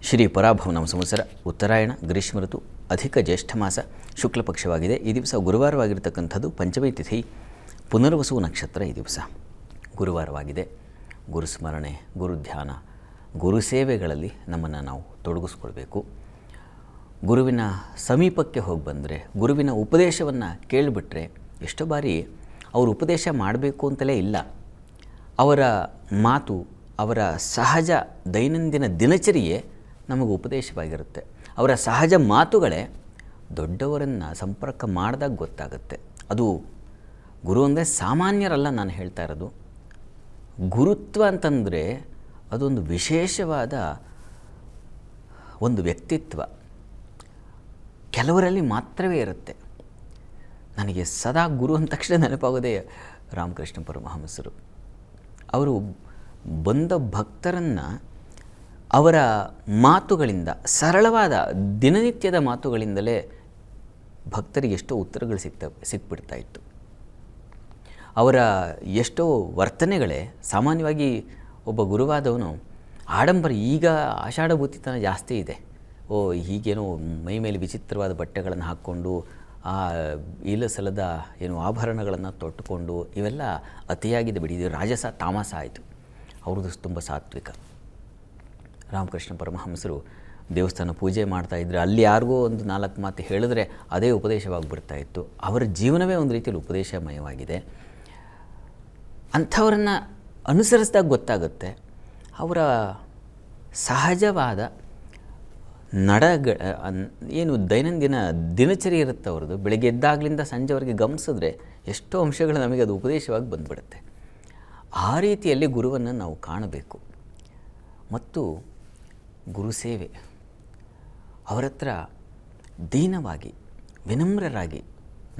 ಶ್ರೀ ಪರಾಭವನಾಮ ಸಂವತ್ಸರ ಉತ್ತರಾಯಣ ಗ್ರೀಷ್ಮ ಋತು ಅಧಿಕ ಜ್ಯೇಷ್ಠ ಮಾಸ ಶುಕ್ಲ ಪಕ್ಷವಾಗಿದೆ. ಈ ದಿವಸ ಗುರುವಾರವಾಗಿರ್ತಕ್ಕಂಥದ್ದು ಪಂಚಮಿ ತಿಥಿ, ಪುನರ್ವಸು ನಕ್ಷತ್ರ. ಈ ದಿವಸ ಗುರುವಾರವಾಗಿದೆ. ಗುರುಸ್ಮರಣೆ, ಗುರುಧ್ಯಾನ, ಗುರುಸೇವೆಗಳಲ್ಲಿ ನಮ್ಮನ್ನು ನಾವು ತೊಡಗಿಸ್ಕೊಳ್ಬೇಕು. ಗುರುವಿನ ಸಮೀಪಕ್ಕೆ ಹೋಗಿ ಬಂದರೆ, ಗುರುವಿನ ಉಪದೇಶವನ್ನು ಕೇಳಿಬಿಟ್ರೆ, ಎಷ್ಟೋ ಬಾರಿ ಅವರು ಉಪದೇಶ ಮಾಡಬೇಕು ಅಂತಲೇ ಇಲ್ಲ, ಅವರ ಮಾತು, ಅವರ ಸಹಜ ದೈನಂದಿನ ದಿನಚರಿಯೇ ನಮಗೆ ಉಪದೇಶವಾಗಿರುತ್ತೆ. ಅವರ ಸಹಜ ಮಾತುಗಳೇ ದೊಡ್ಡವರನ್ನು ಸಂಪರ್ಕ ಮಾಡಿದಾಗ ಗೊತ್ತಾಗುತ್ತೆ. ಅದು ಗುರು ಅಂದರೆ ಸಾಮಾನ್ಯರಲ್ಲ ನಾನು ಹೇಳ್ತಾ ಇರೋದು. ಗುರುತ್ವ ಅಂತಂದರೆ ಅದೊಂದು ವಿಶೇಷವಾದ ಒಂದು ವ್ಯಕ್ತಿತ್ವ, ಕೆಲವರಲ್ಲಿ ಮಾತ್ರವೇ ಇರುತ್ತೆ. ನನಗೆ ಸದಾ ಗುರು ಅಂದ ತಕ್ಷಣ ನೆನಪಾಗೋದೇ ರಾಮಕೃಷ್ಣ ಪರಮಹಂಸರು. ಅವರು ಬಂದ ಭಕ್ತರನ್ನು ಅವರ ಮಾತುಗಳಿಂದ, ಸರಳವಾದ ದಿನನಿತ್ಯದ ಮಾತುಗಳಿಂದಲೇ ಭಕ್ತರಿಗೆ ಎಷ್ಟೋ ಉತ್ತರಗಳು ಸಿಕ್ಬಿಡ್ತಾ ಇತ್ತು. ಅವರ ಎಷ್ಟೋ ವರ್ತನೆಗಳೇ ಸಾಮಾನ್ಯವಾಗಿ ಒಬ್ಬ ಗುರುವಾದವನು ಆಡಂಬರ, ಈಗ ಆಷಾಢಭೂತಿತನ ಜಾಸ್ತಿ ಇದೆ. ಹೀಗೇನೋ ಮೈ ಮೇಲೆ ವಿಚಿತ್ರವಾದ ಬಟ್ಟೆಗಳನ್ನು ಹಾಕ್ಕೊಂಡು, ಆ ಇಲಸಲದ ಏನು ಆಭರಣಗಳನ್ನು ತೊಟ್ಟುಕೊಂಡು, ಇವೆಲ್ಲ ಅತಿಯಾಗಿದೆ ಬಿಡಿ. ಇದು ರಾಜಸ, ತಾಮಸ ಆಯಿತು. ಅವ್ರದ್ದು ತುಂಬ ಸಾತ್ವಿಕ. ರಾಮಕೃಷ್ಣ ಪರಮಹಂಸರು ದೇವಸ್ಥಾನ ಪೂಜೆ ಮಾಡ್ತಾಯಿದ್ರೆ ಅಲ್ಲಿ ಯಾರಿಗೋ ಒಂದು 4 ಮಾತು ಹೇಳಿದ್ರೆ ಅದೇ ಉಪದೇಶವಾಗಿ ಇತ್ತು. ಅವರ ಜೀವನವೇ ಒಂದು ರೀತಿಯಲ್ಲಿ ಉಪದೇಶಮಯವಾಗಿದೆ. ಅಂಥವರನ್ನು ಅನುಸರಿಸಿದಾಗ ಗೊತ್ತಾಗುತ್ತೆ ಅವರ ಸಹಜವಾದ ಏನು ದೈನಂದಿನ ದಿನಚರಿ ಇರುತ್ತೆ ಅವ್ರದ್ದು. ಬೆಳಗ್ಗೆ ಎದ್ದಾಗಲಿಂದ ಸಂಜೆವರೆಗೆ ಗಮನಿಸಿದ್ರೆ ಎಷ್ಟೋ ಅಂಶಗಳು ನಮಗೆ ಅದು ಉಪದೇಶವಾಗಿ ಬಂದುಬಿಡುತ್ತೆ. ಆ ರೀತಿಯಲ್ಲಿ ಗುರುವನ್ನು ನಾವು ಕಾಣಬೇಕು. ಮತ್ತು ಗುರುಸೇವೆ, ಅವರ ಹತ್ರ ದೀನವಾಗಿ, ವಿನಮ್ರರಾಗಿ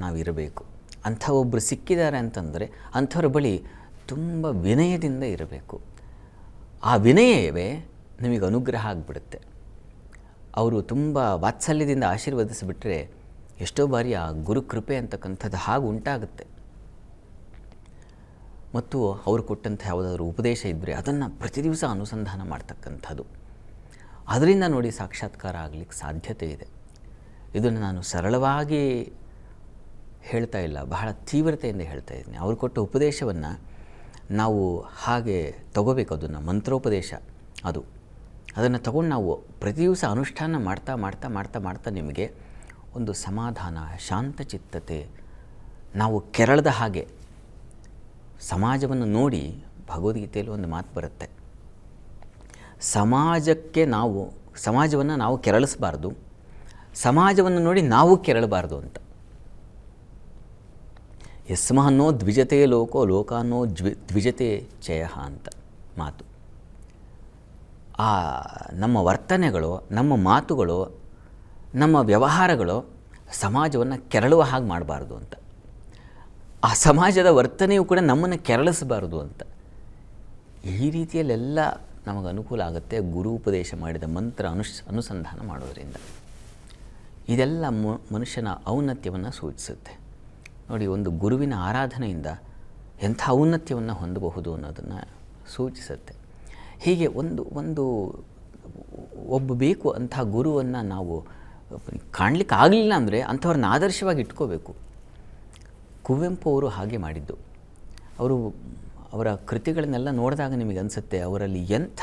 ನಾವಿರಬೇಕು. ಅಂಥ ಒಬ್ಬರು ಸಿಕ್ಕಿದ್ದಾರೆ ಅಂತಂದರೆ ಅಂಥವ್ರ ಬಳಿ ತುಂಬ ವಿನಯದಿಂದ ಇರಬೇಕು. ಆ ವಿನಯವೇ ನಿಮಗೆ ಅನುಗ್ರಹ ಆಗಿಬಿಡುತ್ತೆ. ಅವರು ತುಂಬ ವಾತ್ಸಲ್ಯದಿಂದ ಆಶೀರ್ವದಿಸಿಬಿಟ್ರೆ ಎಷ್ಟೋ ಬಾರಿ ಆ ಗುರುಕೃಪೆ ಅಂತಕ್ಕಂಥದ್ದು ಹಾಗೆ ಉಂಟಾಗುತ್ತೆ. ಮತ್ತು ಅವರು ಕೊಟ್ಟಂಥ ಯಾವುದಾದ್ರೂ ಉಪದೇಶ ಇದ್ದರೆ ಅದನ್ನು ಪ್ರತಿ ದಿವಸ ಅನುಸಂಧಾನ ಮಾಡ್ತಕ್ಕಂಥದ್ದು, ಅದರಿಂದ ನೋಡಿ ಸಾಕ್ಷಾತ್ಕಾರ ಆಗಲಿಕ್ಕೆ ಸಾಧ್ಯತೆ ಇದೆ. ಇದನ್ನು ನಾನು ಸರಳವಾಗಿ ಹೇಳ್ತಾ ಇಲ್ಲ, ಬಹಳ ತೀವ್ರತೆಯಿಂದ ಹೇಳ್ತಾ ಇದ್ದೀನಿ. ಅವರು ಕೊಟ್ಟ ಉಪದೇಶವನ್ನು ನಾವು ಹಾಗೆ ತಗೋಬೇಕು. ಅದನ್ನು ಮಂತ್ರೋಪದೇಶ, ಅದನ್ನು ತಗೊಂಡು ನಾವು ಪ್ರತಿ ದಿವಸ ಅನುಷ್ಠಾನ ಮಾಡ್ತಾ ಮಾಡ್ತಾ ಮಾಡ್ತಾ ಮಾಡ್ತಾ ನಿಮಗೆ ಒಂದು ಸಮಾಧಾನ, ಶಾಂತಚಿತ್ತತೆ, ನಾವು ಕೆರಳದ ಹಾಗೆ ಸಮಾಜವನ್ನು ನೋಡಿ. ಭಗವದ್ಗೀತೆಯಲ್ಲಿ ಒಂದು ಮಾತು ಬರುತ್ತೆ, ಸಮಾಜವನ್ನು ನಾವು ಕೆರಳಿಸಬಾರ್ದು, ಸಮಾಜವನ್ನು ನೋಡಿ ನಾವು ಕೆರಳಬಾರ್ದು ಅಂತ. ಯಸ್ಮಾನ್ನೋ ದ್ವಿಜತೆ ಲೋಕೋ ಲೋಕಾನ್ನೋ ದ್ವಿಜತೆ ಚಯ ಅಂತ ಮಾತು. ನಮ್ಮ ವರ್ತನೆಗಳು, ನಮ್ಮ ಮಾತುಗಳು, ನಮ್ಮ ವ್ಯವಹಾರಗಳು ಸಮಾಜವನ್ನು ಕೆರಳುವ ಹಾಗೆ ಮಾಡಬಾರ್ದು ಅಂತ. ಆ ಸಮಾಜದ ವರ್ತನೆಯು ಕೂಡ ನಮ್ಮನ್ನು ಕೆರಳಿಸಬಾರ್ದು ಅಂತ. ಈ ರೀತಿಯಲ್ಲೆಲ್ಲ ನಮಗೆ ಅನುಕೂಲ ಆಗುತ್ತೆ ಗುರು ಉಪದೇಶ ಮಾಡಿದ ಮಂತ್ರ ಅನುಸಂಧಾನ ಮಾಡೋದರಿಂದ. ಇದೆಲ್ಲ ಮನುಷ್ಯನ ಔನ್ನತ್ಯವನ್ನು ಸೂಚಿಸುತ್ತೆ. ನೋಡಿ, ಒಂದು ಗುರುವಿನ ಆರಾಧನೆಯಿಂದ ಎಂಥ ಔನ್ನತ್ಯವನ್ನು ಹೊಂದಬಹುದು ಅನ್ನೋದನ್ನು ಸೂಚಿಸುತ್ತೆ. ಹೀಗೆ ಒಬ್ಬ ಬೇಕು ಅಂಥ ಗುರುವನ್ನು ನಾವು ಕಾಣಲಿಕ್ಕೆ ಆಗಲಿಲ್ಲ ಅಂದರೆ ಅಂಥವ್ರನ್ನ ಆದರ್ಶವಾಗಿ ಇಟ್ಕೋಬೇಕು. ಕುವೆಂಪು ಅವರು ಹಾಗೆ ಮಾಡಿದ್ದು. ಅವರ ಕೃತಿಗಳನ್ನೆಲ್ಲ ನೋಡಿದಾಗ ನಿಮಗೆ ಅನಿಸುತ್ತೆ ಅವರಲ್ಲಿ ಎಂಥ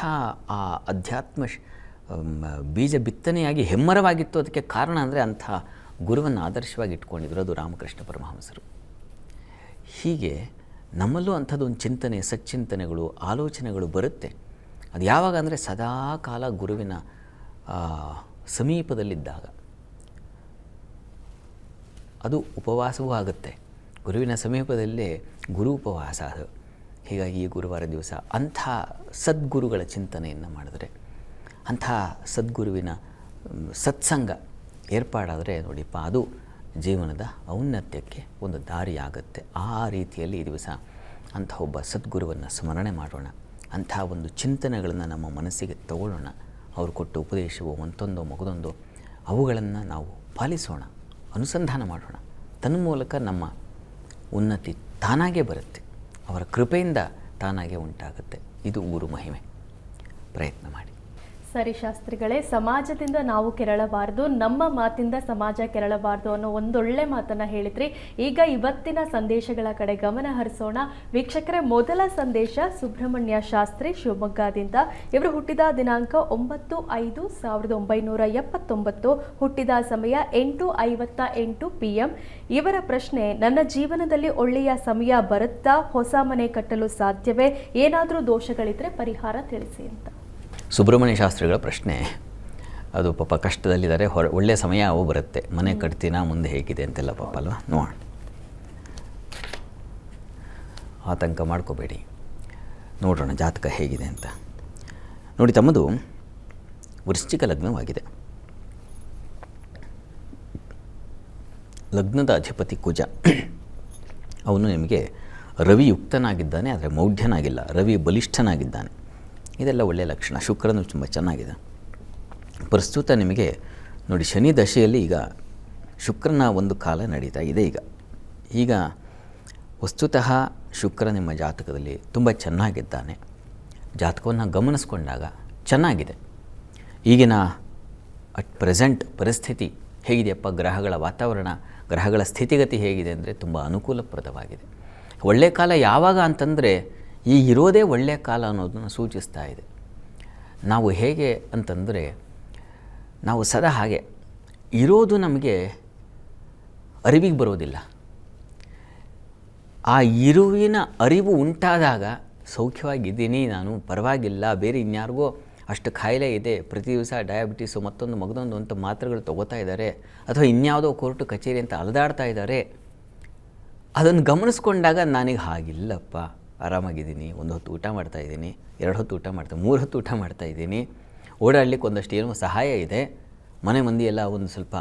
ಆ ಅಧ್ಯಾತ್ಮ ಬೀಜ ಬಿತ್ತನೆಯಾಗಿ ಹೆಮ್ಮರವಾಗಿತ್ತು. ಅದಕ್ಕೆ ಕಾರಣ ಅಂದರೆ ಅಂಥ ಗುರುವನ್ನು ಆದರ್ಶವಾಗಿ ಇಟ್ಕೊಂಡಿದ್ರು. ಅದು ರಾಮಕೃಷ್ಣ ಪರಮಹಂಸರು. ಹೀಗೆ ನಮ್ಮಲ್ಲೂ ಅಂಥದ್ದೊಂದು ಚಿಂತನೆ, ಸಚ್ಚಿಂತನೆಗಳು, ಆಲೋಚನೆಗಳು ಬರುತ್ತೆ. ಅದು ಯಾವಾಗ ಅಂದರೆ ಸದಾ ಕಾಲ ಗುರುವಿನ ಸಮೀಪದಲ್ಲಿದ್ದಾಗ. ಅದು ಉಪವಾಸವೂ ಆಗುತ್ತೆ. ಗುರುವಿನ ಸಮೀಪದಲ್ಲೇ ಗುರು ಉಪವಾಸ ಅದು. ಹೀಗಾಗಿ ಈ ಗುರುವಾರ ದಿವಸ ಅಂಥ ಸದ್ಗುರುಗಳ ಚಿಂತನೆಯನ್ನು ಮಾಡಿದ್ರೆ, ಅಂಥ ಸದ್ಗುರುವಿನ ಸತ್ಸಂಗ ಏರ್ಪಾಡಾದರೆ ನೋಡಿಪ್ಪ, ಅದು ಜೀವನದ ಔನ್ನತ್ಯಕ್ಕೆ ಒಂದು ದಾರಿಯಾಗುತ್ತೆ. ಆ ರೀತಿಯಲ್ಲಿ ಈ ದಿವಸ ಅಂಥ ಒಬ್ಬ ಸದ್ಗುರುವನ್ನು ಸ್ಮರಣೆ ಮಾಡೋಣ. ಅಂಥ ಒಂದು ಚಿಂತನೆಗಳನ್ನು ನಮ್ಮ ಮನಸ್ಸಿಗೆ ತಗೊಳ್ಳೋಣ. ಅವರು ಕೊಟ್ಟ ಉಪದೇಶವು ಒಂದೊಂದೋ ಮಗದೊಂದೋ ಅವುಗಳನ್ನು ನಾವು ಪಾಲಿಸೋಣ, ಅನುಸಂಧಾನ ಮಾಡೋಣ. ತನ್ಮೂಲಕ ನಮ್ಮ ಉನ್ನತಿ ತಾನಾಗೇ ಬರುತ್ತೆ. ಅವರ ಕೃಪೆಯಿಂದ ತಾನಾಗೇ ಉಂಟಾಗುತ್ತೆ. ಇದು ಗುರು ಮಹಿಮೆ. ಪ್ರಯತ್ನ ಮಾಡಿ. ಸರಿ ಶಾಸ್ತ್ರಿಗಳೇ, ಸಮಾಜದಿಂದ ನಾವು ಕೆರಳಬಾರದು, ನಮ್ಮ ಮಾತಿಂದ ಸಮಾಜ ಕೆರಳಬಾರದು ಅನ್ನೋ ಒಂದೊಳ್ಳೆ ಮಾತನ್ನ ಹೇಳಿದ್ರಿ. ಈಗ ಇವತ್ತಿನ ಸಂದೇಶಗಳ ಕಡೆ ಗಮನ ಹರಿಸೋಣ. ವೀಕ್ಷಕರೇ, ಮೊದಲ ಸಂದೇಶ ಸುಬ್ರಹ್ಮಣ್ಯ ಶಾಸ್ತ್ರಿ ಶಿವಮೊಗ್ಗದಿಂದ. ಇವರು ಹುಟ್ಟಿದ ದಿನಾಂಕ 9/5/1979, ಹುಟ್ಟಿದ ಸಮಯ 8:58 PM. ಇವರ ಪ್ರಶ್ನೆ: ನನ್ನ ಜೀವನದಲ್ಲಿ ಒಳ್ಳೆಯ ಸಮಯ ಬರುತ್ತಾ? ಹೊಸ ಮನೆ ಕಟ್ಟಲು ಸಾಧ್ಯವೇ? ಏನಾದರೂ ದೋಷಗಳಿದ್ರೆ ಪರಿಹಾರ ತಿಳಿಸಿ ಅಂತ. ಸುಬ್ರಹ್ಮಣ್ಯ ಶಾಸ್ತ್ರಿಗಳ ಪ್ರಶ್ನೆ ಅದು. ಪಾಪ ಕಷ್ಟದಲ್ಲಿದ್ದಾರೆ, ಒಳ್ಳೆಯ ಸಮಯ ಅವು ಬರುತ್ತೆ, ಮನೆ ಕಟ್ತೀನಾ, ಮುಂದೆ ಹೇಗಿದೆ ಅಂತೆಲ್ಲ ಪಾಪ ಅಲ್ವಾ. ನೋಡೋಣ, ಆತಂಕ ಮಾಡ್ಕೋಬೇಡಿ, ನೋಡೋಣ ಜಾತಕ ಹೇಗಿದೆ ಅಂತ. ನೋಡಿ, ತಮ್ಮದು ವೃಶ್ಚಿಕ ಲಗ್ನವಾಗಿದೆ. ಲಗ್ನದ ಅಧಿಪತಿ ಕುಜ, ಅವನು ನಿಮಗೆ ರವಿಯುಕ್ತನಾಗಿದ್ದಾನೆ, ಆದರೆ ಮೌಢ್ಯನಾಗಿಲ್ಲ, ರವಿ ಬಲಿಷ್ಠನಾಗಿದ್ದಾನೆ. ಇದೆಲ್ಲ ಒಳ್ಳೆಯ ಲಕ್ಷಣ. ಶುಕ್ರನು ತುಂಬ ಚೆನ್ನಾಗಿದೆ. ಪ್ರಸ್ತುತ ನಿಮಗೆ ನೋಡಿ, ಶನಿ ದಶೆಯಲ್ಲಿ ಈಗ ಶುಕ್ರನ ಒಂದು ಕಾಲ ನಡೀತಾ ಇದೆ. ಈಗ ವಸ್ತುತಃ ಶುಕ್ರ ನಿಮ್ಮ ಜಾತಕದಲ್ಲಿ ತುಂಬ ಚೆನ್ನಾಗಿದ್ದಾನೆ. ಜಾತಕವನ್ನು ಗಮನಿಸ್ಕೊಂಡಾಗ ಚೆನ್ನಾಗಿದೆ. ಈಗಿನ ಅಟ್ ಪ್ರೆಸೆಂಟ್ ಪರಿಸ್ಥಿತಿ ಹೇಗಿದೆಯಪ್ಪ, ಗ್ರಹಗಳ ವಾತಾವರಣ, ಗ್ರಹಗಳ ಸ್ಥಿತಿಗತಿ ಹೇಗಿದೆ ಅಂದರೆ ತುಂಬ ಅನುಕೂಲಪ್ರದವಾಗಿದೆ. ಒಳ್ಳೆಯ ಕಾಲ ಯಾವಾಗ ಅಂತಂದರೆ ಈಗ ಇರೋದೇ ಒಳ್ಳೆಯ ಕಾಲ ಅನ್ನೋದನ್ನು ಸೂಚಿಸ್ತಾ ಇದೆ. ನಾವು ಹೇಗೆ ಅಂತಂದರೆ, ನಾವು ಸದಾ ಹಾಗೆ ಇರೋದು ನಮಗೆ ಅರಿವಿಗೆ ಬರೋದಿಲ್ಲ. ಆ ಇರುವಿನ ಅರಿವು ಉಂಟಾದಾಗ ಸೌಖ್ಯವಾಗಿದ್ದೀನಿ ನಾನು, ಪರವಾಗಿಲ್ಲ, ಬೇರೆ ಇನ್ಯಾರಿಗೋ ಅಷ್ಟು ಕಾಯಿಲೆ ಇದೆ, ಪ್ರತಿ ದಿವಸ ಡಯಾಬಿಟೀಸು ಮತ್ತೊಂದು ಮಗದೊಂದು ಅಂತ ಮಾತ್ರೆಗಳು ತೊಗೋತಾ ಇದ್ದಾರೆ, ಅಥವಾ ಇನ್ಯಾವುದೋ ಕೋರ್ಟು ಕಚೇರಿ ಅಂತ ಅಲೆದಾಡ್ತಾ ಇದ್ದಾರೆ. ಅದನ್ನು ಗಮನಿಸ್ಕೊಂಡಾಗ ನನಗೆ ಹಾಗಿಲ್ಲಪ್ಪ, ಆರಾಮಾಗಿದ್ದೀನಿ, ಒಂದು ಹೊತ್ತು ಊಟ ಮಾಡ್ತಾಯಿದ್ದೀನಿ, 2 ಹೊತ್ತು ಊಟ ಮಾಡ್ತೀನಿ, 3 ಹೊತ್ತು ಊಟ ಮಾಡ್ತಾಯಿದ್ದೀನಿ, ಓಡಾಡಲಿಕ್ಕೆ ಒಂದಷ್ಟು ಏನೋ ಸಹಾಯ ಇದೆ, ಮನೆ ಮಂದಿ ಎಲ್ಲ ಒಂದು ಸ್ವಲ್ಪ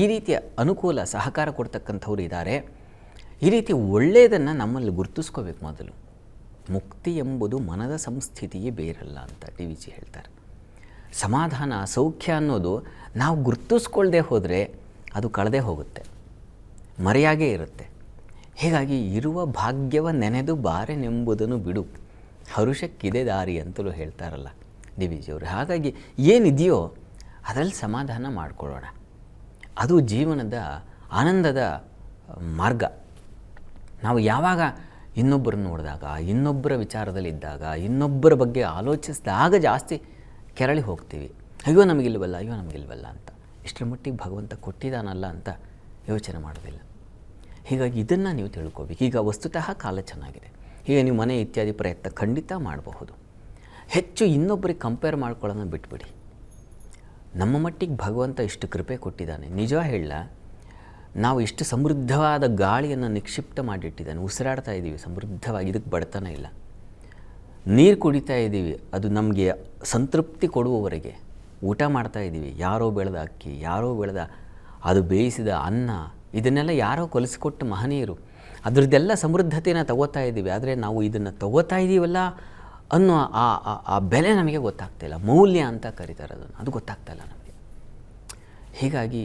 ಈ ರೀತಿಯ ಅನುಕೂಲ ಸಹಕಾರ ಕೊಡ್ತಕ್ಕಂಥವ್ರು ಇದ್ದಾರೆ. ಈ ರೀತಿ ಒಳ್ಳೆಯದನ್ನು ನಮ್ಮಲ್ಲಿ ಗುರುತಿಸ್ಕೋಬೇಕು ಮೊದಲು. ಮುಕ್ತಿ ಎಂಬುದು ಮನದ ಸಂಸ್ಥಿತಿಯೇ ಬೇರಲ್ಲ ಅಂತ DVG ಹೇಳ್ತಾರೆ. ಸಮಾಧಾನ, ಸೌಖ್ಯ ಅನ್ನೋದು ನಾವು ಗುರುತಿಸ್ಕೊಳ್ಳದೆ ಹೋದರೆ ಅದು ಕಳೆದೇ ಹೋಗುತ್ತೆ, ಮರೆಯಾಗೇ ಇರುತ್ತೆ. ಹೀಗಾಗಿ ಇರುವ ಭಾಗ್ಯವ ನೆನೆದು ಬಾರೆನೆಂಬುದನ್ನು ಬಿಡು, ಹರುಷಕ್ಕಿದೆ ದಾರಿ ಅಂತಲೂ ಹೇಳ್ತಾರಲ್ಲ DVG ಅವರು. ಹಾಗಾಗಿ ಏನಿದೆಯೋ ಅದರಲ್ಲಿ ಸಮಾಧಾನ ಮಾಡಿಕೊಳ್ಳೋಣ. ಅದು ಜೀವನದ ಆನಂದದ ಮಾರ್ಗ. ನಾವು ಯಾವಾಗ ಇನ್ನೊಬ್ಬರನ್ನು ನೋಡಿದಾಗ, ಇನ್ನೊಬ್ಬರ ವಿಚಾರದಲ್ಲಿದ್ದಾಗ, ಇನ್ನೊಬ್ಬರ ಬಗ್ಗೆ ಆಲೋಚಿಸಿದಾಗ ಜಾಸ್ತಿ ಕೆರಳಿ ಹೋಗ್ತೀವಿ. ಅಯ್ಯೋ ನಮಗಿಲ್ವಲ್ಲ, ಅಯ್ಯೋ ನಮಗಿಲ್ವಲ್ಲ ಅಂತ. ಇಷ್ಟರ ಮಟ್ಟಿಗೆ ಭಗವಂತ ಕೊಟ್ಟಿದ್ದಾನಲ್ಲ ಅಂತ ಯೋಚನೆ ಮಾಡೋದಿಲ್ಲ. ಹೀಗಾಗಿ ಇದನ್ನು ನೀವು ತಿಳ್ಕೊಬೇಕು. ಈಗ ವಸ್ತುತಃ ಕಾಲ ಚೆನ್ನಾಗಿದೆ. ಈಗ ನೀವು ಮನೆ ಇತ್ಯಾದಿ ಪ್ರಯತ್ನ ಖಂಡಿತ ಮಾಡಬಹುದು. ಹೆಚ್ಚು ಇನ್ನೊಬ್ಬರಿಗೆ ಕಂಪೇರ್ ಮಾಡ್ಕೊಳ್ಳೋಣ ಬಿಟ್ಬಿಡಿ. ನಮ್ಮ ಮಟ್ಟಿಗೆ ಭಗವಂತ ಇಷ್ಟು ಕೃಪೆ ಕೊಟ್ಟಿದ್ದಾನೆ. ನಿಜ ಹೇಳ, ನಾವು ಇಷ್ಟು ಸಮೃದ್ಧವಾದ ಗಾಳಿಯನ್ನು ನಿಕ್ಷಿಪ್ತ ಮಾಡಿಟ್ಟಿದ್ದಾನೆ, ಉಸಿರಾಡ್ತಾ ಇದ್ದೀವಿ ಸಮೃದ್ಧವಾಗಿ, ಇದಕ್ಕೆ ಬಡತನ ಇಲ್ಲ. ನೀರು ಕುಡಿತಾ ಇದ್ದೀವಿ, ಅದು ನಮಗೆ ಸಂತೃಪ್ತಿ ಕೊಡುವವರೆಗೆ ಊಟ ಮಾಡ್ತಾ ಇದ್ದೀವಿ. ಯಾರೋ ಬೆಳೆದ ಅಕ್ಕಿ, ಯಾರೋ ಬೆಳೆದ ಅದು ಬೇಯಿಸಿದ ಅನ್ನ, ಇದನ್ನೆಲ್ಲ ಯಾರೋ ಕಲಿಸಿಕೊಟ್ಟು ಮಹನೀಯರು, ಅದರದ್ದೆಲ್ಲ ಸಮೃದ್ಧತೆಯನ್ನು ತಗೋತಾ ಇದ್ದೀವಿ. ಆದರೆ ನಾವು ಇದನ್ನು ತಗೋತಾ ಇದ್ದೀವಲ್ಲ ಅನ್ನೋ ಆ ಬೆಲೆ ನಮಗೆ ಗೊತ್ತಾಗ್ತಾಯಿಲ್ಲ. ಮೌಲ್ಯ ಅಂತ ಕರೀತಾರೆ ಅದನ್ನು, ಅದು ಗೊತ್ತಾಗ್ತಾಯಿಲ್ಲ ನಮಗೆ. ಹೀಗಾಗಿ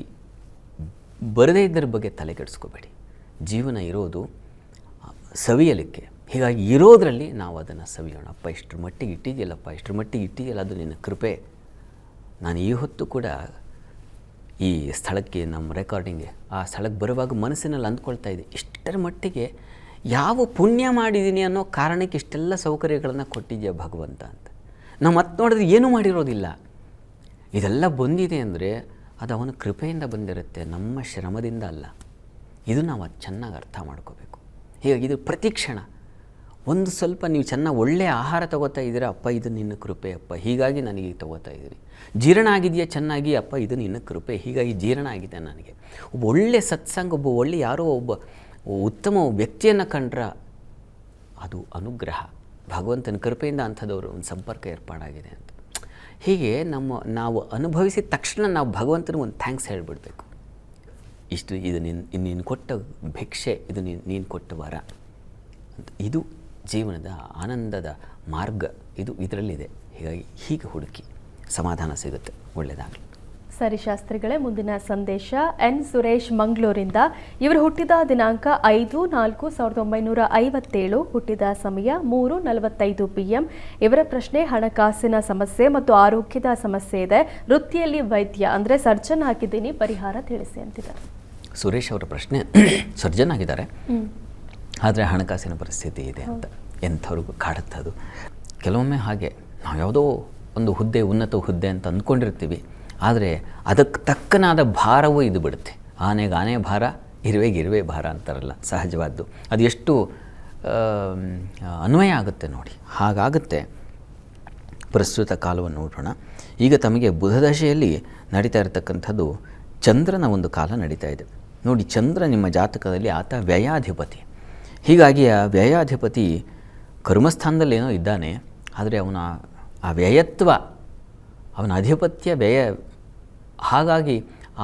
ಬರದೇ ಇದ್ದರ ಬಗ್ಗೆ ತಲೆ ಕೆಡಿಸ್ಕೋಬೇಡಿ. ಜೀವನ ಇರೋದು ಸವಿಯಲಿಕ್ಕೆ. ಹೀಗಾಗಿ ಇರೋದರಲ್ಲಿ ನಾವು ಅದನ್ನು ಸವಿಯೋಣ. ಅಪ್ಪ ಇಷ್ಟರ ಮಟ್ಟಿಗೆ ಇಟ್ಟಿದೆಯಲ್ಲಪ್ಪ, ಇಷ್ಟರ ಮಟ್ಟಿಗೆ ಇಟ್ಟಿದೆಯಲ್ಲ, ಅದು ನಿನ್ನ ಕೃಪೆ. ನಾನು ಈ ಹೊತ್ತು ಕೂಡ ಈ ಸ್ಥಳಕ್ಕೆ, ನಮ್ಮ ರೆಕಾರ್ಡಿಂಗ್ಗೆ ಆ ಸ್ಥಳಕ್ಕೆ ಬರುವಾಗ ಮನಸ್ಸಿನಲ್ಲಿ ಅಂದ್ಕೊಳ್ತಾ ಇದ್ದೆ, ಇಷ್ಟರ ಮಟ್ಟಿಗೆ ಯಾವ ಪುಣ್ಯ ಮಾಡಿದ್ದೀನಿ ಅನ್ನೋ ಕಾರಣಕ್ಕೆ ಇಷ್ಟೆಲ್ಲ ಸೌಕರ್ಯಗಳನ್ನು ಕೊಟ್ಟಿದ್ಯಾ ಭಗವಂತ ಅಂತ. ನಾವು ಮತ್ತೆ ನೋಡಿದ್ರೆ ಏನೂ ಮಾಡಿರೋದಿಲ್ಲ. ಇದೆಲ್ಲ ಬಂದಿದೆ ಅಂದರೆ ಅದು ಅವನ ಕೃಪೆಯಿಂದ ಬಂದಿರುತ್ತೆ, ನಮ್ಮ ಶ್ರಮದಿಂದ ಅಲ್ಲ. ಇದು ನಾವು ಅದು ಚೆನ್ನಾಗಿ ಅರ್ಥ ಮಾಡ್ಕೋಬೇಕು. ಹೀಗಾಗಿ ಇದು ಪ್ರತಿ ಕ್ಷಣ ಒಂದು ಸ್ವಲ್ಪ ನೀವು ಚೆನ್ನಾಗಿ ಒಳ್ಳೆಯ ಆಹಾರ ತೊಗೋತಾ ಇದ್ದೀರಾ, ಅಪ್ಪ ಇದು ನಿನ್ನ ಕೃಪೆ ಅಪ್ಪ, ಹೀಗಾಗಿ ನನಗೆ ತೊಗೋತಾ ಇದ್ದೀನಿ. ಜೀರ್ಣ ಆಗಿದೆಯಾ ಚೆನ್ನಾಗಿ, ಅಪ್ಪ ಇದು ನಿನ್ನ ಕೃಪೆ, ಹೀಗಾಗಿ ಜೀರ್ಣ ಆಗಿದೆ ನನಗೆ. ಒಬ್ಬ ಒಳ್ಳೆಯ ಸತ್ಸಂಗ, ಒಬ್ಬ ಒಳ್ಳೆ ಯಾರೋ ಒಬ್ಬ ಉತ್ತಮ ವ್ಯಕ್ತಿಯನ್ನು ಕಂಡ್ರೆ ಅದು ಅನುಗ್ರಹ, ಭಗವಂತನ ಕೃಪೆಯಿಂದ ಅಂಥದ್ದವರು ಒಂದು ಸಂಪರ್ಕ ಏರ್ಪಾಡಾಗಿದೆ ಅಂತ. ಹೀಗೆ ನಾವು ಅನುಭವಿಸಿದ ತಕ್ಷಣ ನಾವು ಭಗವಂತನಿಗೆ ಒಂದು ಥ್ಯಾಂಕ್ಸ್ ಹೇಳಿಬಿಡ್ಬೇಕು. ಇಷ್ಟು ಇದು ನೀನು ಕೊಟ್ಟ ಭಿಕ್ಷೆ, ಇದು ನೀನು ಕೊಟ್ಟ ವರ ಅಂತ. ಇದು ಜೀವನದ ಆನಂದದ ಮಾರ್ಗ, ಇದು ಇದರಲ್ಲಿದೆ. ಹೀಗಾಗಿ ಹೀಗೆ ಹುಡುಕಿ ಸಮಾಧಾನ ಸಿಗುತ್ತೆ. ಒಳ್ಳೆಯದಾಗಲಿ. ಸರಿ ಶಾಸ್ತ್ರಿಗಳೇ, ಮುಂದಿನ ಸಂದೇಶ ಎನ್ ಸುರೇಶ್ ಮಂಗಳೂರಿಂದ. ಇವರು ಹುಟ್ಟಿದ ದಿನಾಂಕ 5/4/1957, ಹುಟ್ಟಿದ ಸಮಯ 3:45 PM. ಇವರ ಪ್ರಶ್ನೆ ಹಣಕಾಸಿನ ಸಮಸ್ಯೆ ಮತ್ತು ಆರೋಗ್ಯದ ಸಮಸ್ಯೆ ಇದೆ. ವೃತ್ತಿಯಲ್ಲಿ ವೈದ್ಯ, ಅಂದರೆ ಸರ್ಜನ್ ಆಗಿದ್ದೀನಿ, ಪರಿಹಾರ ತಿಳಿಸಿ ಅಂತಿದ್ದಾರೆ. ಸುರೇಶ್ ಅವರ ಪ್ರಶ್ನೆ, ಸರ್ಜನ್ ಆಗಿದ್ದಾರೆ, ಆದರೆ ಹಣಕಾಸಿನ ಪರಿಸ್ಥಿತಿ ಇದೆ ಅಂತ ಎಂಥವ್ರಿಗೂ ಕಾಡುತ್ತದು. ಕೆಲವೊಮ್ಮೆ ಹಾಗೆ ನಾವು ಯಾವುದೋ ಒಂದು ಹುದ್ದೆ, ಉನ್ನತ ಹುದ್ದೆ ಅಂತ ಅಂದ್ಕೊಂಡಿರ್ತೀವಿ, ಆದರೆ ಅದಕ್ಕೆ ತಕ್ಕನಾದ ಭಾರವೂ ಇದು ಬಿಡುತ್ತೆ. ಆನೆಗೆ ಆನೆ ಭಾರ, ಇರುವೆಗೆ ಇರುವೆ ಭಾರ ಅಂತಾರಲ್ಲ, ಸಹಜವಾದ್ದು. ಅದು ಎಷ್ಟು ಅನ್ವಯ ಆಗುತ್ತೆ ನೋಡಿ, ಹಾಗಾಗುತ್ತೆ. ಪ್ರಸ್ತುತ ಕಾಲವನ್ನು ನೋಡೋಣ. ಈಗ ತಮಗೆ ಬುಧದಶೆಯಲ್ಲಿ ನಡೀತಾ ಇರತಕ್ಕಂಥದ್ದು ಚಂದ್ರನ ಒಂದು ಕಾಲ ನಡೀತಾ ಇದೆ ನೋಡಿ. ಚಂದ್ರ ನಿಮ್ಮ ಜಾತಕದಲ್ಲಿ ಆತ ವ್ಯಯಾಧಿಪತಿ. ಹೀಗಾಗಿ ಆ ವ್ಯಯಾಧಿಪತಿ ಕರ್ಮಸ್ಥಾನದಲ್ಲೇನೋ ಇದ್ದಾನೆ, ಆದರೆ ಅವನ ಆ ವ್ಯಯತ್ವ, ಅವನ ಅಧಿಪತ್ಯ ವ್ಯಯ, ಹಾಗಾಗಿ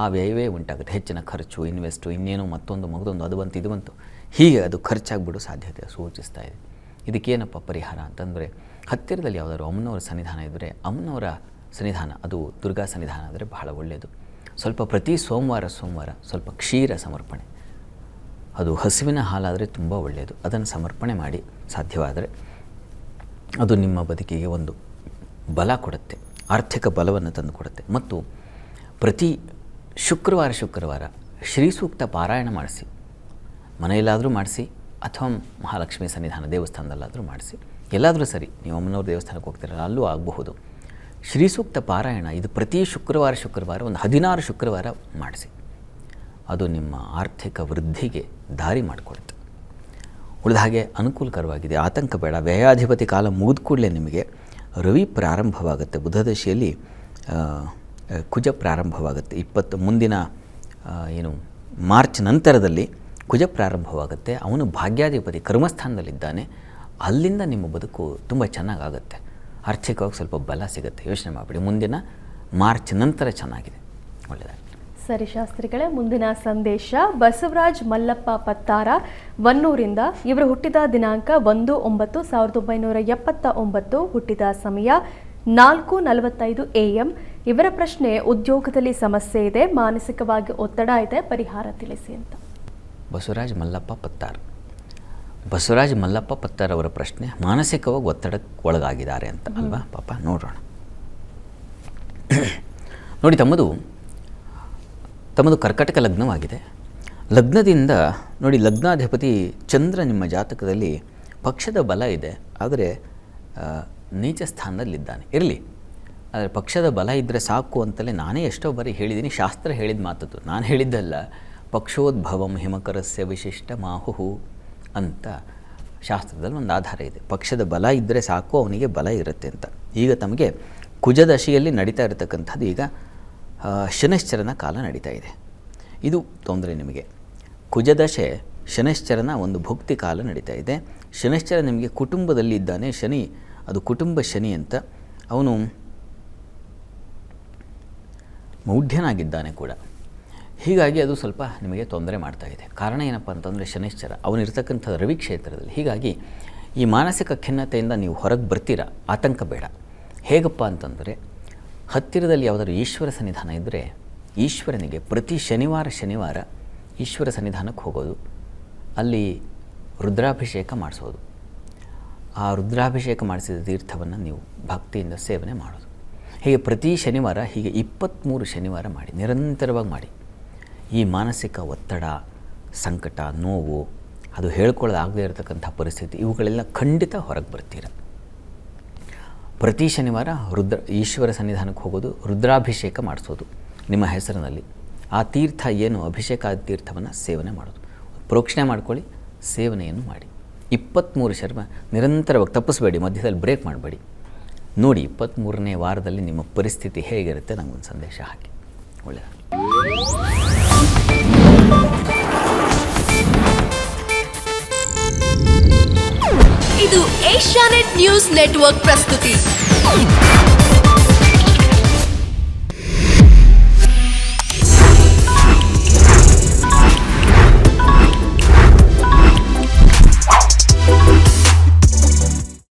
ಆ ವ್ಯವೇ ಉಂಟಾಗುತ್ತೆ. ಹೆಚ್ಚಿನ ಖರ್ಚು, ಇನ್ವೆಸ್ಟು, ಇನ್ನೇನೋ ಮತ್ತೊಂದು ಮಗದೊಂದು, ಅದು ಬಂತು ಇದು ಬಂತು, ಹೀಗೆ ಅದು ಖರ್ಚಾಗಿಬಿಡೋ ಸಾಧ್ಯತೆ ಸೂಚಿಸ್ತಾ ಇದೆ. ಇದಕ್ಕೇನಪ್ಪ ಪರಿಹಾರ ಅಂತಂದರೆ, ಹತ್ತಿರದಲ್ಲಿ ಯಾವುದಾದ್ರು ಅಮ್ಮನವರ ಸನ್ನಿಧಾನ ಇದ್ದರೆ, ಅಮ್ಮನವರ ಸನ್ನಿಧಾನ, ಅದು ದುರ್ಗಾ ಸನ್ನಿಧಾನ ಆದರೆ ಬಹಳ ಒಳ್ಳೆಯದು. ಸ್ವಲ್ಪ ಪ್ರತಿ ಸೋಮವಾರ ಸ್ವಲ್ಪ ಕ್ಷೀರ ಸಮರ್ಪಣೆ, ಅದು ಹಸುವಿನ ಹಾಲಾದರೆ ತುಂಬ ಒಳ್ಳೆಯದು, ಅದನ್ನು ಸಮರ್ಪಣೆ ಮಾಡಿ ಸಾಧ್ಯವಾದರೆ ಅದು ನಿಮ್ಮ ಬದುಕಿಗೆ ಒಂದು ಬಲ ಕೊಡುತ್ತೆ, ಆರ್ಥಿಕ ಬಲವನ್ನು ತಂದು ಕೊಡುತ್ತೆ. ಮತ್ತು ಪ್ರತಿ ಶುಕ್ರವಾರ ಶ್ರೀ ಸೂಕ್ತ ಪಾರಾಯಣ ಮಾಡಿಸಿ, ಮನೆಯಲ್ಲಾದರೂ ಮಾಡಿಸಿ ಅಥವಾ ಮಹಾಲಕ್ಷ್ಮಿ ಸನ್ನಿಧಾನ ದೇವಸ್ಥಾನದಲ್ಲಾದರೂ ಮಾಡಿಸಿ, ಎಲ್ಲಾದರೂ ಸರಿ. ನೀವು ಅಮ್ಮನವ್ರ ದೇವಸ್ಥಾನಕ್ಕೆ ಹೋಗ್ತೀರಲ್ಲ, ಅಲ್ಲೂ ಆಗಬಹುದು. ಶ್ರೀ ಸೂಕ್ತ ಪಾರಾಯಣ ಇದು ಪ್ರತಿ ಶುಕ್ರವಾರ ಒಂದು 16 ಶುಕ್ರವಾರ ಮಾಡಿಸಿ. ಅದು ನಿಮ್ಮ ಆರ್ಥಿಕ ವೃದ್ಧಿಗೆ ದಾರಿ ಮಾಡಿಕೊಡುತ್ತೆ. ಉಳಿದ ಹಾಗೆ ಅನುಕೂಲಕರವಾಗಿದೆ, ಆತಂಕ ಬೇಡ. ವ್ಯಯಾಧಿಪತಿ ಕಾಲ ಮುಗಿದ ಕೂಡಲೇ ನಿಮಗೆ ರವಿ ಪ್ರಾರಂಭವಾಗುತ್ತೆ. ಬುಧದಶೆಯಲ್ಲಿ ಕುಜ ಪ್ರಾರಂಭವಾಗುತ್ತೆ. ಮುಂದಿನ ಮಾರ್ಚ್ ನಂತರದಲ್ಲಿ ಕುಜ ಪ್ರಾರಂಭವಾಗುತ್ತೆ. ಅವನು ಭಾಗ್ಯಾಧಿಪತಿ ಕರ್ಮಸ್ಥಾನದಲ್ಲಿದ್ದಾನೆ. ಅಲ್ಲಿಂದ ನಿಮ್ಮ ಬದುಕು ತುಂಬ ಚೆನ್ನಾಗಾಗುತ್ತೆ, ಆರ್ಥಿಕವಾಗಿ ಸ್ವಲ್ಪ ಬಲ ಸಿಗುತ್ತೆ. ಯೋಚನೆ ಮಾಡಿಬಿಡಿ, ಮುಂದಿನ ಮಾರ್ಚ್ ನಂತರ ಚೆನ್ನಾಗಿದೆ, ಒಳ್ಳೆಯದಾಗಿ. ಸರಿ ಶಾಸ್ತ್ರಿಗಳೇ, ಮುಂದಿನ ಸಂದೇಶ ಬಸವರಾಜ್ ಮಲ್ಲಪ್ಪ ಪತ್ತಾರ, ವನ್ನೂರಿಂದ. ಇವರು ಹುಟ್ಟಿದ ದಿನಾಂಕ 1/9/1979, ಹುಟ್ಟಿದ ಸಮಯ 4:45 AM. ಇವರ ಪ್ರಶ್ನೆ, ಉದ್ಯೋಗದಲ್ಲಿ ಸಮಸ್ಯೆ ಇದೆ, ಮಾನಸಿಕವಾಗಿ ಒತ್ತಡ ಇದೆ, ಪರಿಹಾರ ತಿಳಿಸಿ ಅಂತ. ಬಸವರಾಜ್ ಮಲ್ಲಪ್ಪ ಪತ್ತಾರ್ ಅವರ ಪ್ರಶ್ನೆ, ಮಾನಸಿಕವಾಗಿ ಒತ್ತಡಕ್ಕೆ ಒಳಗಾಗಿದ್ದಾರೆ ಅಂತ ಅಲ್ವಾ? ಪಾಪ, ನೋಡೋಣ. ನೋಡಿ, ತಮ್ಮದು ಕರ್ಕಟಕ ಲಗ್ನವಾಗಿದೆ. ಲಗ್ನದಿಂದ ನೋಡಿ, ಲಗ್ನಾಧಿಪತಿ ಚಂದ್ರ ನಿಮ್ಮ ಜಾತಕದಲ್ಲಿ ಪಕ್ಷದ ಬಲ ಇದೆ, ಆದರೆ ನೀಚ ಸ್ಥಾನದಲ್ಲಿದ್ದಾನೆ. ಇರಲಿ, ಆದರೆ ಪಕ್ಷದ ಬಲ ಇದ್ದರೆ ಸಾಕು ಅಂತಲೇ ನಾನೇ ಎಷ್ಟೋ ಬಾರಿ ಹೇಳಿದ್ದೀನಿ. ಶಾಸ್ತ್ರ ಹೇಳಿದ ಮಾತದ್ದು, ನಾನು ಹೇಳಿದ್ದಲ್ಲ. ಪಕ್ಷೋದ್ಭವಂ ಹಿಮಕರಸ್ಯ ವಿಶಿಷ್ಟ ಮಾಹುಹು ಅಂತ ಶಾಸ್ತ್ರದಲ್ಲಿ ಒಂದು ಆಧಾರ ಇದೆ. ಪಕ್ಷದ ಬಲ ಇದ್ದರೆ ಸಾಕು, ಅವನಿಗೆ ಬಲ ಇರುತ್ತೆ ಅಂತ. ಈಗ ತಮಗೆ ಕುಜದಶೆಯಲ್ಲಿ ನಡೀತಾ ಇರತಕ್ಕಂಥದ್ದು, ಈಗ ಶನೈಶ್ಚರನ ಕಾಲ ನಡೀತಾ ಇದೆ. ಇದು ತೊಂದರೆ ನಿಮಗೆ. ಕುಜದಶೆ ಶನೈಶ್ಚರನ ಒಂದು ಭುಕ್ತಿ ಕಾಲ ನಡೀತಾ ಇದೆ. ಶನೈಶ್ಚರ ನಿಮಗೆ ಕುಟುಂಬದಲ್ಲಿ ಇದ್ದಾನೆ. ಶನಿ ಅದು ಕುಟುಂಬ ಶನಿ ಅಂತ. ಅವನು ಮೌಢ್ಯನಾಗಿದ್ದಾನೆ ಕೂಡ. ಹೀಗಾಗಿ ಅದು ಸ್ವಲ್ಪ ನಿಮಗೆ ತೊಂದರೆ ಮಾಡ್ತಾ ಇದೆ. ಕಾರಣ ಏನಪ್ಪ ಅಂತಂದರೆ, ಶನೈಶ್ಚರ ಅವನಿರ್ತಕ್ಕಂಥ ರವಿ ಕ್ಷೇತ್ರದಲ್ಲಿ. ಹೀಗಾಗಿ ಈ ಮಾನಸಿಕ ಖಿನ್ನತೆಯಿಂದ ನೀವು ಹೊರಗೆ ಬರ್ತೀರಾ, ಆತಂಕ ಬೇಡ. ಹೇಗಪ್ಪ ಅಂತಂದರೆ, ಹತ್ತಿರದಲ್ಲಿ ಯಾವುದಾದ್ರು ಈಶ್ವರ ಸನ್ನಿಧಾನ ಇದ್ದರೆ ಈಶ್ವರನಿಗೆ ಪ್ರತಿ ಶನಿವಾರ ಈಶ್ವರ ಸನ್ನಿಧಾನಕ್ಕೆ ಹೋಗೋದು, ಅಲ್ಲಿ ರುದ್ರಾಭಿಷೇಕ ಮಾಡಿಸೋದು. ಆ ರುದ್ರಾಭಿಷೇಕ ಮಾಡಿಸಿದ ತೀರ್ಥವನ್ನು ನೀವು ಭಕ್ತಿಯಿಂದ ಸೇವನೆ ಮಾಡೋದು. ಹೀಗೆ ಪ್ರತಿ ಶನಿವಾರ, ಹೀಗೆ 23 ಶನಿವಾರ ಮಾಡಿ, ನಿರಂತರವಾಗಿ ಮಾಡಿ. ಈ ಮಾನಸಿಕ ಒತ್ತಡ, ಸಂಕಟ, ನೋವು, ಅದು ಹೇಳ್ಕೊಳ್ಳೋದಾಗದೇ ಇರತಕ್ಕಂಥ ಪರಿಸ್ಥಿತಿ, ಇವುಗಳೆಲ್ಲ ಖಂಡಿತ ಹೊರಗೆ ಬರ್ತೀರ. ಪ್ರತಿ ಶನಿವಾರ ಈಶ್ವರ ಸನ್ನಿಧಾನಕ್ಕೆ ಹೋಗೋದು, ರುದ್ರಾಭಿಷೇಕ ಮಾಡಿಸೋದು ನಿಮ್ಮ ಹೆಸರಿನಲ್ಲಿ. ಆ ತೀರ್ಥ ಏನು ಅಭಿಷೇಕ ಆದ ತೀರ್ಥವನ್ನು ಸೇವನೆ ಮಾಡೋದು. ಪ್ರೋಕ್ಷಣೆ ಮಾಡ್ಕೊಳ್ಳಿ, ಸೇವನೆಯನ್ನು ಮಾಡಿ. 23 ಶನಿವಾರ ನಿರಂತರವಾಗಿ ತಪ್ಪಿಸಬೇಡಿ, ಮಧ್ಯದಲ್ಲಿ ಬ್ರೇಕ್ ಮಾಡಬೇಡಿ. ನೋಡಿ 23ನೇ ವಾರದಲ್ಲಿ ನಿಮ್ಮ ಪರಿಸ್ಥಿತಿ ಹೇಗಿರುತ್ತೆ, ನನಗೊಂದು ಸಂದೇಶ ಹಾಕಿ. ಒಳ್ಳೆಯದು. ಇದು ಏಷ್ಯಾನೆಟ್ ನ್ಯೂಸ್ ನೆಟ್ವರ್ಕ್ ಪ್ರಸ್ತುತಿ.